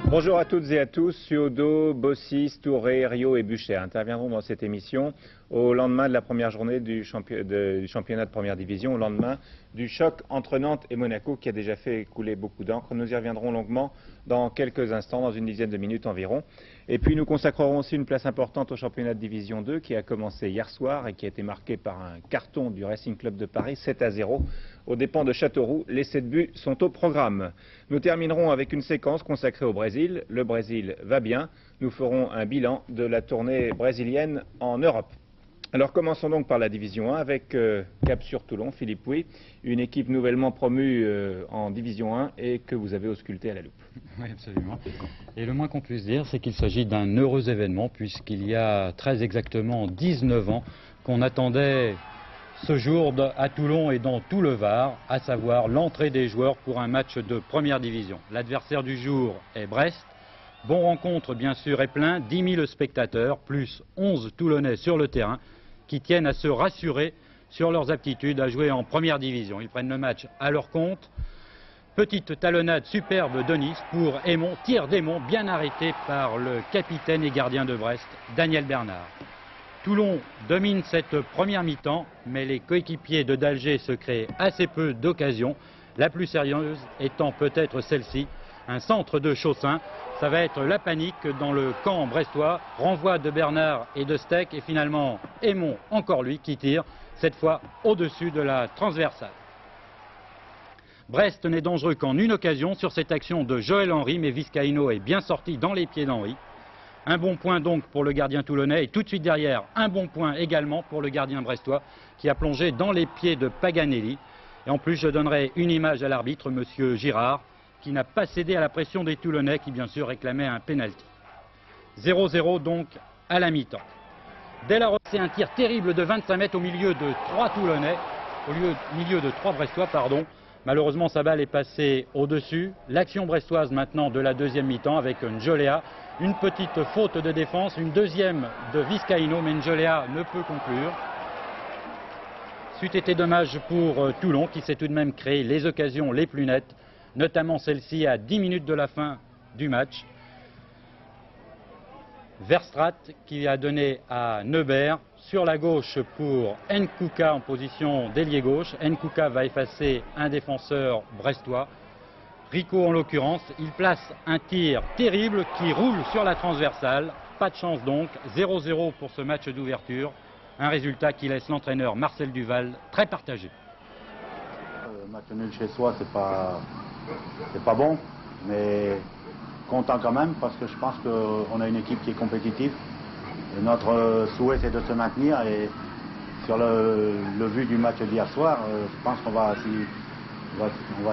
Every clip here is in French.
Bonjour à toutes et à tous. Suodo, Bossis, Touré, Rio et Bucher interviendront dans cette émission au lendemain de la première journée du championnat de première division, au lendemain du choc entre Nantes et Monaco qui a déjà fait couler beaucoup d'encre. Nous y reviendrons longuement dans quelques instants, dans une dizaine de minutes environ. Et puis nous consacrerons aussi une place importante au championnat de division 2 qui a commencé hier soir et qui a été marqué par un carton du Racing Club de Paris, 7-0. Aux dépens de Châteauroux, les 7 buts sont au programme. Nous terminerons avec une séquence consacrée au Brésil. Le Brésil va bien. Nous ferons un bilan de la tournée brésilienne en Europe. Alors commençons donc par la division 1 avec Cap sur Toulon, Philippe Pouy, une équipe nouvellement promue en division 1 et que vous avez auscultée à la loupe. Oui, absolument. Et le moins qu'on puisse dire, c'est qu'il s'agit d'un heureux événement puisqu'il y a très exactement 19 ans qu'on attendait ce jour à Toulon et dans tout le Var, à savoir l'entrée des joueurs pour un match de première division. L'adversaire du jour est Brest. Bon rencontre bien sûr et plein, 10 000 spectateurs, plus 11 Toulonnais sur le terrain qui tiennent à se rassurer sur leurs aptitudes à jouer en première division. Ils prennent le match à leur compte. Petite talonnade superbe de Nice pour Aymon, tir d'Aymon bien arrêté par le capitaine et gardien de Brest, Daniel Bernard. Toulon domine cette première mi-temps, mais les coéquipiers de d'Alger se créent assez peu d'occasions, la plus sérieuse étant peut-être celle-ci, un centre de Chaussin. Ça va être la panique dans le camp brestois, renvoi de Bernard et de Steck et finalement Aymon, encore lui, qui tire, cette fois au-dessus de la transversale. Brest n'est dangereux qu'en une occasion sur cette action de Joël Henry, mais Vizcaíno est bien sorti dans les pieds d'Henry. Un bon point donc pour le gardien toulonnais et tout de suite derrière, un bon point également pour le gardien brestois qui a plongé dans les pieds de Paganelli. Et en plus, je donnerai une image à l'arbitre, monsieur Girard, qui n'a pas cédé à la pression des Toulonnais qui bien sûr réclamaient un pénalty. 0-0 donc à la mi-temps. Delaroche, c'est un tir terrible de 25 mètres au milieu de 3 Toulonnais, au milieu de 3 Brestois, pardon. Malheureusement, sa balle est passée au-dessus. L'action brestoise maintenant de la deuxième mi-temps avec Njolea. Une petite faute de défense, une deuxième de Vizcaíno, mais Njolea ne peut conclure. C'eût été dommage pour Toulon qui s'est tout de même créé les occasions les plus nettes, notamment celle-ci à 10 minutes de la fin du match. Verstraat qui a donné à Neubert sur la gauche pour Nkouka en position d'ailier gauche. Nkouka va effacer un défenseur brestois. Rico en l'occurrence, il place un tir terrible qui roule sur la transversale. Pas de chance donc, 0-0 pour ce match d'ouverture. Un résultat qui laisse l'entraîneur Marcel Duval très partagé. Match nul chez soi, c'est pas bon, mais content quand même parce que je pense qu'on a une équipe qui est compétitive. Et notre souhait c'est de se maintenir et sur le vu du match d'hier soir, je pense qu'on va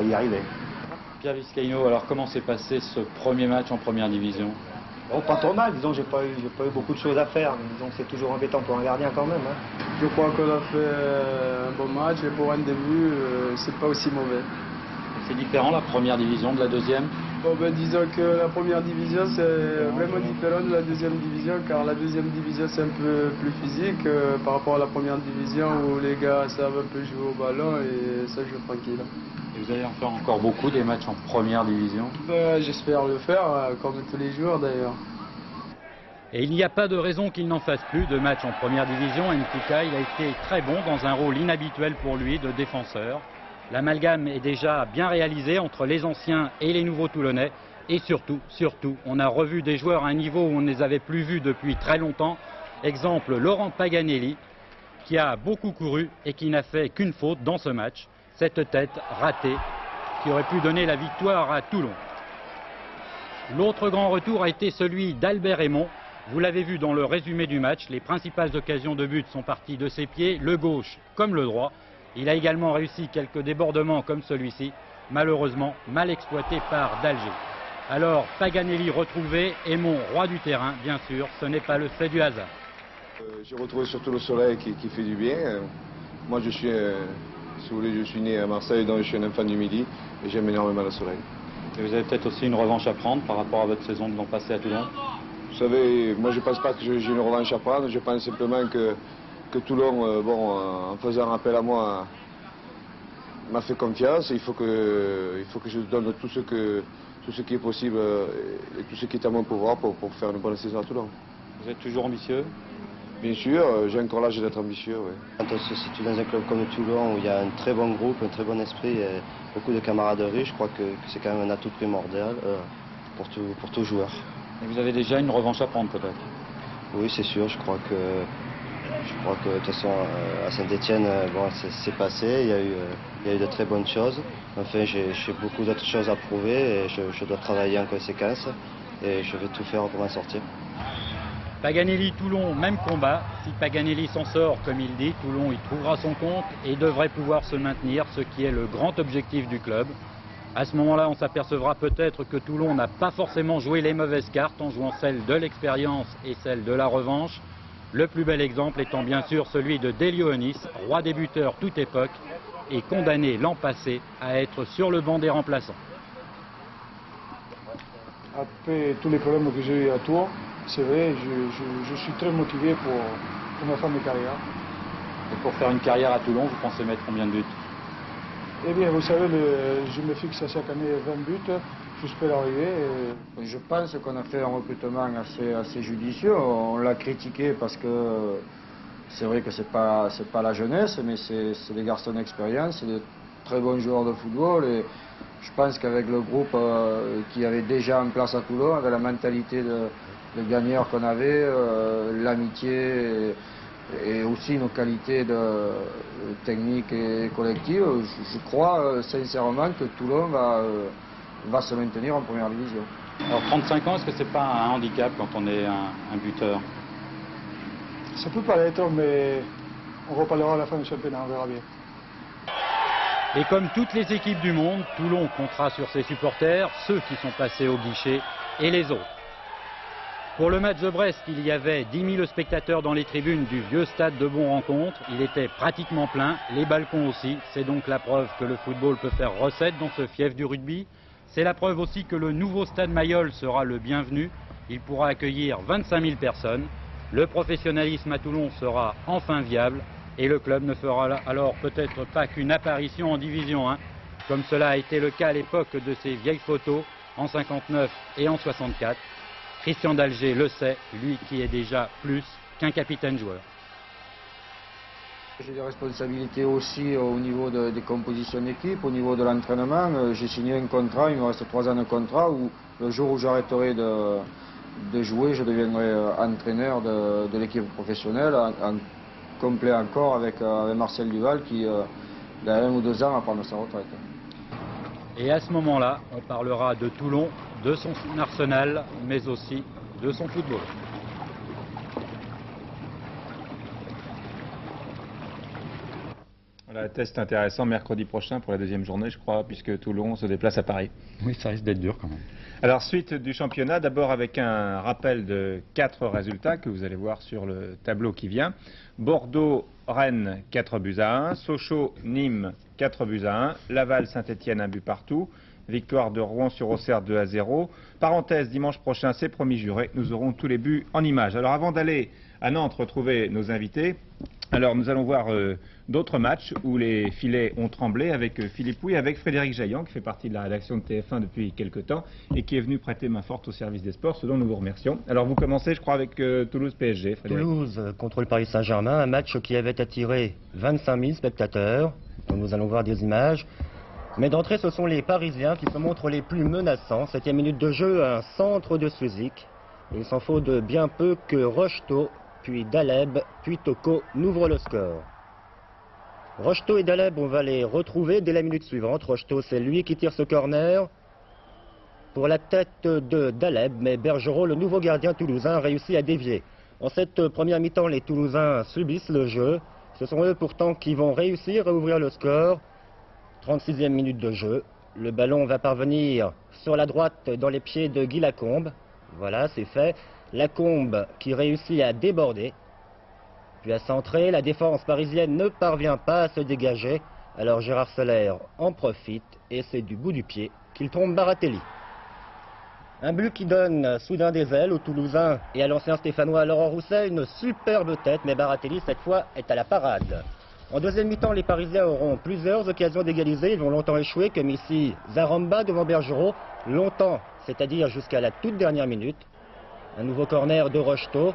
y arriver. Pierre Vizcaíno, alors comment s'est passé ce premier match en première division? Bon, pas trop mal, disons, j'ai pas eu beaucoup de choses à faire, mais disons que c'est toujours embêtant pour un gardien quand même. Hein. Je crois qu'on a fait un bon match et pour un début, c'est pas aussi mauvais. C'est différent la première division de la deuxième? Bon, ben, disons que la première division c'est vraiment différent de la deuxième division car la deuxième division c'est un peu plus physique par rapport à la première division où les gars savent un peu jouer au ballon et ça joue tranquille. Et vous allez en faire encore beaucoup des matchs en première division? Ben, j'espère le faire comme tous les jours d'ailleurs. Et il n'y a pas de raison qu'il n'en fasse plus de matchs en première division. Nkouka, il a été très bon dans un rôle inhabituel pour lui de défenseur. L'amalgame est déjà bien réalisé entre les anciens et les nouveaux Toulonnais. Et surtout, on a revu des joueurs à un niveau où on ne les avait plus vus depuis très longtemps. Exemple, Laurent Paganelli, qui a beaucoup couru et qui n'a fait qu'une faute dans ce match. Cette tête ratée qui aurait pu donner la victoire à Toulon. L'autre grand retour a été celui d'Albert Aymon. Vous l'avez vu dans le résumé du match, les principales occasions de but sont parties de ses pieds, le gauche comme le droit. Il a également réussi quelques débordements comme celui-ci, malheureusement mal exploité par d'Alger. Alors Paganelli retrouvé, Aymon roi du terrain, bien sûr, ce n'est pas le fait du hasard. J'ai retrouvé surtout le soleil qui fait du bien. Moi je suis, si vous voulez, je suis né à Marseille, donc je suis un enfant du Midi et j'aime énormément le soleil. Et vous avez peut-être aussi une revanche à prendre par rapport à votre saison de l'an passé à Toulon? Vous savez, moi je ne pense pas que j'ai une revanche à prendre, je pense simplement que Toulon, bon, en faisant appel à moi, m'a fait confiance. Il faut que je donne tout ce qui est possible et tout ce qui est à mon pouvoir pour faire une bonne saison à Toulon. Vous êtes toujours ambitieux? Bien sûr, j'ai encore l'âge d'être ambitieux. Oui. Quand on se situe dans un club comme Toulon où il y a un très bon groupe, un très bon esprit et beaucoup de camaraderie, je crois que c'est quand même un atout primordial pour tout joueur. Et vous avez déjà une revanche à prendre peut-être? Oui, c'est sûr. Je crois que de toute façon à Saint-Étienne, bon, c'est passé. Il y a eu de très bonnes choses. Enfin, j'ai beaucoup d'autres choses à prouver et je dois travailler en conséquence et je vais tout faire pour m'en sortir. Paganelli-Toulon, même combat. Si Paganelli s'en sort, comme il dit, Toulon y trouvera son compte et devrait pouvoir se maintenir, ce qui est le grand objectif du club. À ce moment-là, on s'apercevra peut-être que Toulon n'a pas forcément joué les mauvaises cartes en jouant celle de l'expérience et celle de la revanche. Le plus bel exemple étant bien sûr celui de Delionis, roi des buteurs toute époque, et condamné l'an passé à être sur le banc des remplaçants. Après tous les problèmes que j'ai eu à Tours, c'est vrai, je suis très motivé pour ma fin de carrière. Et pour faire une carrière à Toulon, vous pensez mettre combien de buts? Eh bien, vous savez, je me fixe à chaque année 20 buts, j'espère arriver. Je pense qu'on a fait un recrutement assez judicieux. On l'a critiqué parce que c'est vrai que c'est pas la jeunesse, mais c'est des garçons d'expérience, c'est de très bons joueurs de football. Et je pense qu'avec le groupe qui avait déjà en place à Toulon, avec la mentalité de gagneur qu'on avait, l'amitié et aussi nos qualités techniques et collectives, je crois sincèrement que Toulon va se maintenir en première division. Alors 35 ans, est-ce que c'est pas un handicap quand on est un buteur? Ça peut pas l'être, mais on reparlera à la fin du championnat, on verra bien. Et comme toutes les équipes du monde, Toulon comptera sur ses supporters, ceux qui sont passés au guichet et les autres. Pour le match de Brest, il y avait 10 000 spectateurs dans les tribunes du vieux stade de Bon-Rencontre. Il était pratiquement plein, les balcons aussi. C'est donc la preuve que le football peut faire recette dans ce fief du rugby. C'est la preuve aussi que le nouveau stade Mayol sera le bienvenu. Il pourra accueillir 25 000 personnes. Le professionnalisme à Toulon sera enfin viable et le club ne fera alors peut-être pas qu'une apparition en Division 1, comme cela a été le cas à l'époque de ces vieilles photos en 59 et en 64. Christian d'Alger le sait, lui qui est déjà plus qu'un capitaine joueur. J'ai des responsabilités aussi au niveau des compositions d'équipe, au niveau de l'entraînement. J'ai signé un contrat, il me reste 3 ans de contrat, où le jour où j'arrêterai de jouer, je deviendrai entraîneur de l'équipe professionnelle, en complet accord avec Marcel Duval qui, dans 1 ou 2 ans, va prendre sa retraite. Et à ce moment-là, on parlera de Toulon, de son arsenal, mais aussi de son football. Voilà, test intéressant mercredi prochain pour la 2e journée, je crois, puisque Toulon se déplace à Paris. Oui, ça risque d'être dur quand même. Alors, suite du championnat, d'abord avec un rappel de 4 résultats que vous allez voir sur le tableau qui vient. Bordeaux, Rennes, 4 buts à 1. Sochaux, Nîmes, 4 buts à 1. Laval, Saint-Étienne, 1 but partout. Victoire de Rouen sur Auxerre 2-0. Parenthèse, dimanche prochain, c'est promis juré, nous aurons tous les buts en images. Alors avant d'aller à Nantes retrouver nos invités, alors nous allons voir d'autres matchs où les filets ont tremblé avec Philippe Pouy, avec Frédéric Jaillant, qui fait partie de la rédaction de TF1 depuis quelques temps et qui est venu prêter main forte au service des sports, ce dont nous vous remercions. Alors vous commencez, je crois, avec Toulouse-PSG, Frédéric. Toulouse contre le Paris Saint-Germain, un match qui avait attiré 25 000 spectateurs, dont nous allons voir des images. Mais d'entrée, ce sont les Parisiens qui se montrent les plus menaçants. 7e minute de jeu, un centre de Suzik. Il s'en faut de bien peu que Rocheteau, puis Daleb, puis Toko n'ouvrent le score. Rocheteau et Daleb, on va les retrouver dès la minute suivante. Rocheteau, c'est lui qui tire ce corner pour la tête de Daleb, mais Bergerot, le nouveau gardien toulousain, réussit à dévier. En cette première mi-temps, les Toulousains subissent le jeu. Ce sont eux pourtant qui vont réussir à ouvrir le score. 36e minute de jeu. Le ballon va parvenir sur la droite dans les pieds de Guy Lacombe. Voilà, c'est fait. Lacombe qui réussit à déborder, puis à centrer. La défense parisienne ne parvient pas à se dégager. Alors Gérard Soler en profite et c'est du bout du pied qu'il trompe Baratelli. Un but qui donne soudain des ailes aux Toulousains et à l'ancien Stéphanois Laurent Rousset. Une superbe tête, mais Baratelli cette fois est à la parade. En deuxième mi-temps, les Parisiens auront plusieurs occasions d'égaliser. Ils vont longtemps échouer, comme ici Zaramba devant Bergerot. Longtemps, c'est-à-dire jusqu'à la toute dernière minute. Un nouveau corner de Rocheteau.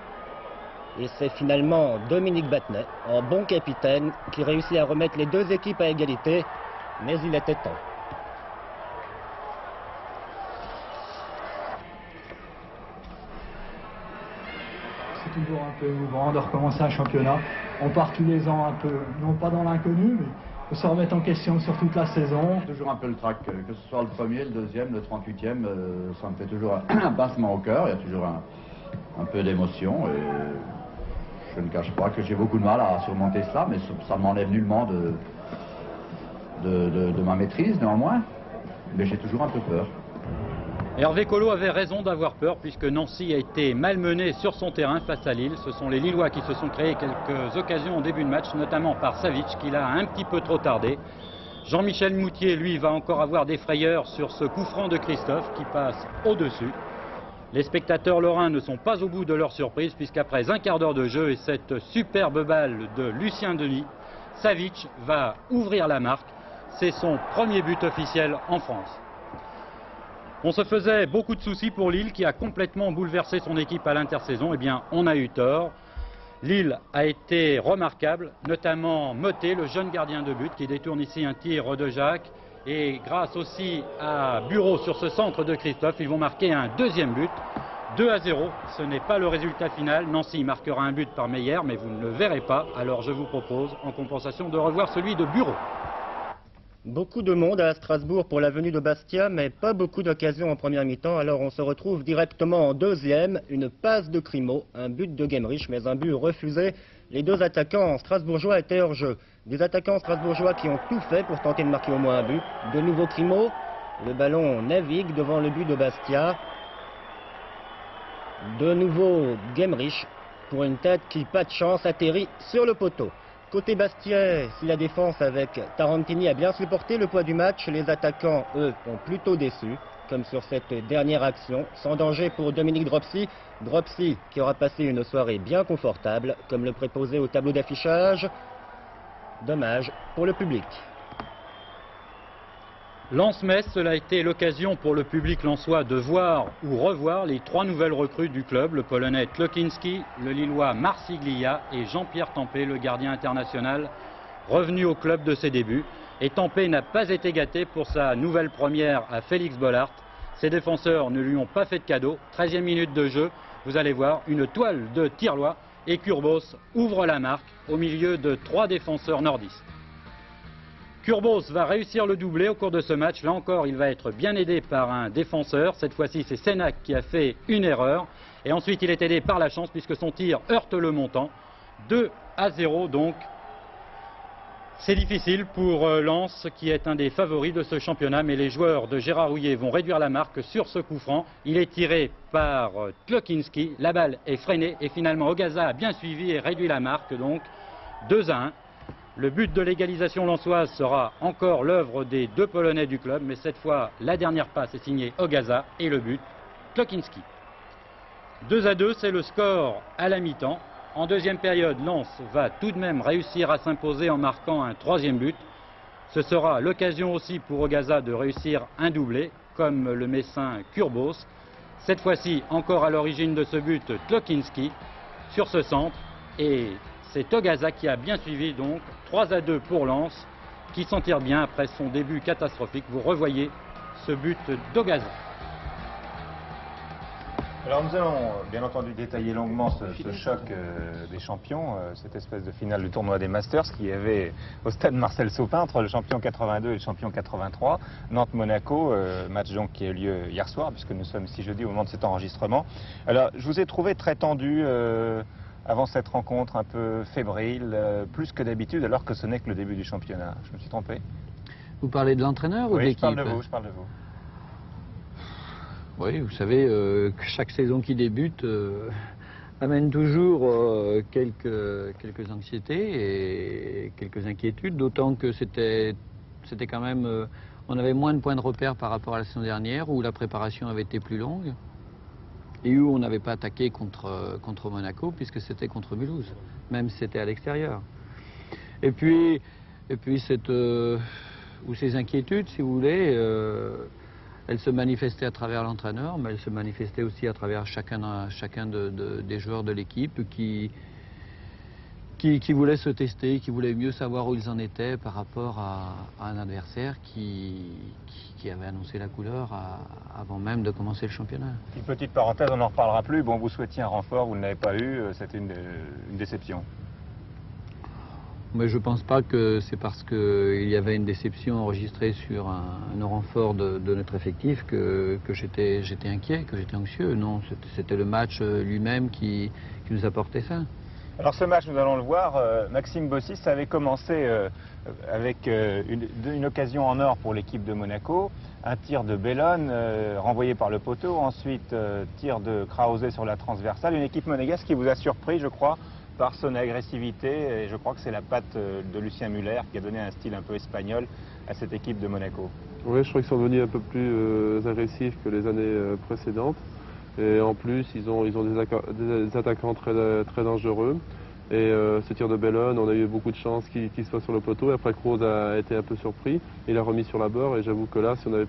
Et c'est finalement Dominique Battenet, en bon capitaine, qui réussit à remettre les deux équipes à égalité. Mais il était temps. C'est toujours un peu émouvant de recommencer un championnat. On part tous les ans un peu, non pas dans l'inconnu, mais il faut se remettre en question sur toute la saison. Toujours un peu le trac, que ce soit le premier, le deuxième, le 38e, ça me fait toujours un pincement au cœur, il y a toujours un peu d'émotion. Et je ne cache pas que j'ai beaucoup de mal à surmonter cela, mais ça ne m'enlève nullement de ma maîtrise néanmoins, mais j'ai toujours un peu peur. Hervé Collot avait raison d'avoir peur puisque Nancy a été malmené sur son terrain face à Lille. Ce sont les Lillois qui se sont créés quelques occasions en début de match, notamment par Savic qui l'a un petit peu trop tardé. Jean-Michel Moutier, lui, va encore avoir des frayeurs sur ce coup franc de Christophe qui passe au-dessus. Les spectateurs lorrains ne sont pas au bout de leur surprise puisqu'après un quart d'heure de jeu et cette superbe balle de Lucien Denis, Savic va ouvrir la marque. C'est son premier but officiel en France. On se faisait beaucoup de soucis pour Lille qui a complètement bouleversé son équipe à l'intersaison. Eh bien, on a eu tort. Lille a été remarquable, notamment Motet, le jeune gardien de but, qui détourne ici un tir de Jacques. Et grâce aussi à Bureau sur ce centre de Christophe, ils vont marquer un deuxième but. 2-0, ce n'est pas le résultat final. Nancy marquera un but par Meyer, mais vous ne le verrez pas. Alors je vous propose, en compensation, de revoir celui de Bureau. Beaucoup de monde à Strasbourg pour la venue de Bastia, mais pas beaucoup d'occasions en première mi-temps. Alors on se retrouve directement en deuxième. Une passe de Crimo, un but de Gemrich, mais un but refusé. Les deux attaquants strasbourgeois étaient hors jeu. Des attaquants strasbourgeois qui ont tout fait pour tenter de marquer au moins un but. De nouveau Crimo, le ballon navigue devant le but de Bastia. De nouveau Gemrich, pour une tête qui, pas de chance, atterrit sur le poteau. Côté Bastia, si la défense avec Tarantini a bien supporté le poids du match, les attaquants, eux, ont plutôt déçu, comme sur cette dernière action, sans danger pour Dominique Dropsy. Dropsy qui aura passé une soirée bien confortable, comme le préposé au tableau d'affichage. Dommage pour le public. Lens-Metz, cela a été l'occasion pour le public lensois de voir ou revoir les trois nouvelles recrues du club, le Polonais Tlokinski, le Lillois Marsiglia et Jean-Pierre Tempé, le gardien international, revenu au club de ses débuts. Et Tempé n'a pas été gâté pour sa nouvelle première à Félix Bollaert. Ses défenseurs ne lui ont pas fait de cadeau. 13e minute de jeu, vous allez voir, une toile de Tirlois et Kurbos ouvre la marque au milieu de trois défenseurs nordistes. Kurbos va réussir le doublé au cours de ce match. Là encore, il va être bien aidé par un défenseur. Cette fois-ci, c'est Sénac qui a fait une erreur. Et ensuite, il est aidé par la chance puisque son tir heurte le montant. 2-0 donc. C'est difficile pour Lens qui est un des favoris de ce championnat. Mais les joueurs de Gérard Houllier vont réduire la marque sur ce coup franc. Il est tiré par Tlokinski. La balle est freinée et finalement Ogaza a bien suivi et réduit la marque. Donc 2-1. Le but de l'égalisation lensoise sera encore l'œuvre des deux Polonais du club, mais cette fois, la dernière passe est signée Ogaza et le but, Tlokinski. 2-2, c'est le score à la mi-temps. En deuxième période, Lens va tout de même réussir à s'imposer en marquant un troisième but. Ce sera l'occasion aussi pour Ogaza de réussir un doublé, comme le Messin Kurbos. Cette fois-ci, encore à l'origine de ce but, Tlokinski sur ce centre. Et c'est Ogaza qui a bien suivi donc 3-2 pour Lens, qui s'en tire bien après son début catastrophique. Vous revoyez ce but d'Ogaza. Alors nous allons bien entendu détailler longuement ce choc des champions, cette espèce de finale du tournoi des Masters qui avait au stade Marcel Sopin entre le champion 82 et le champion 83, Nantes-Monaco, match donc qui a eu lieu hier soir puisque nous sommes ici jeudi au moment de cet enregistrement. Alors je vous ai trouvé très tendu avant cette rencontre, un peu fébrile, plus que d'habitude alors que ce n'est que le début du championnat. Je me suis trompé? Vous parlez de l'entraîneur ou de l'équipe? Oui, je parle de vous. Oui, vous savez que chaque saison qui débute amène toujours quelques anxiétés et quelques inquiétudes, d'autant que c'était quand même... on avait moins de points de repère par rapport à la saison dernière, où la préparation avait été plus longue, et où on n'avait pas attaqué contre Monaco, puisque c'était contre Mulhouse, même si c'était à l'extérieur. Et puis ces inquiétudes, si vous voulez, elles se manifestaient à travers l'entraîneur, mais elles se manifestaient aussi à travers chacun des joueurs de l'équipe qui voulaient se tester, qui voulaient mieux savoir où ils en étaient par rapport à un adversaire qui avait annoncé la couleur avant même de commencer le championnat. Une petite parenthèse, on n'en reparlera plus. Bon, vous souhaitiez un renfort, vous ne l'avez pas eu, c'était une déception. Mais je ne pense pas que c'est parce qu'il y avait une déception enregistrée sur un renfort de notre effectif que j'étais inquiet, que j'étais anxieux. Non, c'était le match lui-même qui nous apportait ça. Alors ce match, nous allons le voir, Maxime Bossis, ça avait commencé avec une occasion en or pour l'équipe de Monaco, un tir de Bellone renvoyé par le poteau, ensuite tir de Krause sur la transversale, une équipe monégasque qui vous a surpris, je crois, par son agressivité, et je crois que c'est la patte de Lucien Muller qui a donné un style un peu espagnol à cette équipe de Monaco. Oui, je crois qu'ils sont venus un peu plus agressifs que les années précédentes. Et en plus, ils ont des attaquants très dangereux. Et ce tir de Bellone, on a eu beaucoup de chance qu'il soit sur le poteau. Et après, Krause a été un peu surpris. Il a remis sur la barre. Et j'avoue que là, si on avait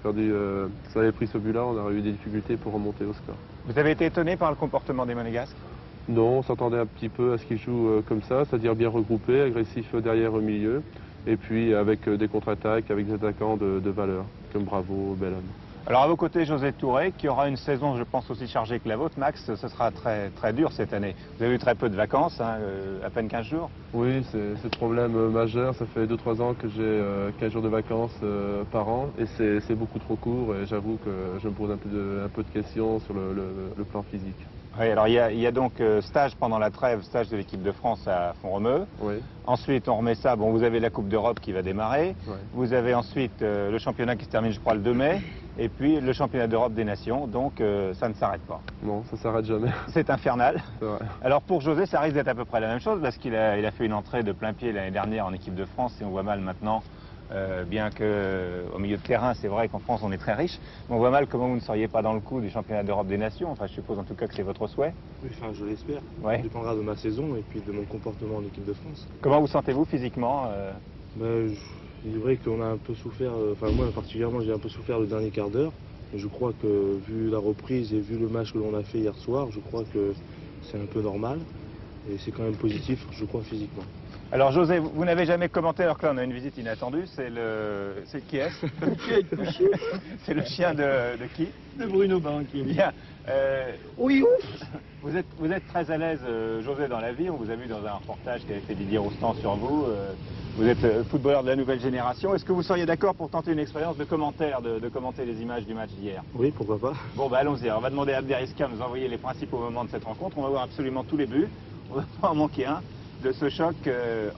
pris ce but-là, on aurait eu des difficultés pour remonter au score. Vous avez été étonné par le comportement des Monégasques? Non, on s'attendait un petit peu à ce qu'ils jouent comme ça, c'est-à-dire bien regroupés, agressifs derrière au milieu. Et puis avec des contre-attaques, avec des attaquants de valeur, comme Bravo, Bellone. Alors à vos côtés, José Touré, qui aura une saison, je pense, aussi chargée que la vôtre. Max, ce sera très dur cette année. Vous avez eu très peu de vacances, hein, à peine 15 jours. Oui, c'est le problème majeur. Ça fait 2-3 ans que j'ai 15 jours de vacances par an. Et c'est beaucoup trop court. Et j'avoue que je me pose un peu de questions sur le plan physique. Oui, alors il y a donc stage pendant la trêve, stage de l'équipe de France à Font-Romeu. Oui. Ensuite, on remet ça. Bon, vous avez la Coupe d'Europe qui va démarrer. Oui. Vous avez ensuite le championnat qui se termine, je crois, le 2 mai. Et puis le championnat d'Europe des Nations. Donc ça ne s'arrête pas. Non, ça ne s'arrête jamais. C'est infernal. Vrai. Alors pour José, ça risque d'être à peu près la même chose parce qu'il a fait une entrée de plein pied l'année dernière en équipe de France et on voit mal maintenant. Bien qu'au milieu de terrain, c'est vrai qu'en France on est très riche, mais on voit mal comment vous ne seriez pas dans le coup du championnat d'Europe des Nations. Enfin, je suppose en tout cas que c'est votre souhait. Oui, enfin, je l'espère. Ouais. Ça dépendra de ma saison et puis de mon comportement en équipe de France. Comment vous sentez-vous physiquement Il est vrai qu'on a un peu souffert, enfin moi particulièrement j'ai un peu souffert le dernier quart d'heure. Je crois que vu la reprise et vu le match que l'on a fait hier soir, je crois que c'est un peu normal. Et c'est quand même positif, je crois, physiquement. Alors José, vous n'avez jamais commenté, alors que là on a une visite inattendue, c'est qui est-ce? C'est le chien de qui? De Bruno Banqui. Bien. Oui, ouf. Vous êtes très à l'aise, José, dans la vie. On vous a vu dans un reportage qu'avait fait Didier Roustan sur vous. Vous êtes footballeur de la nouvelle génération. Est-ce que vous seriez d'accord pour tenter une expérience de commentaire, de commenter les images du match d'hier? Oui, pourquoi pas. Bon, bah allons-y. On va demander à Abderrahmane de nous envoyer les principaux moments de cette rencontre. On va voir absolument tous les buts. On ne va pas en manquer un de ce choc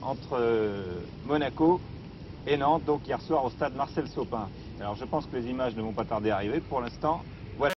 entre Monaco et Nantes, donc hier soir au stade Marcel Saupin. Alors je pense que les images ne vont pas tarder à arriver. Pour l'instant, voilà.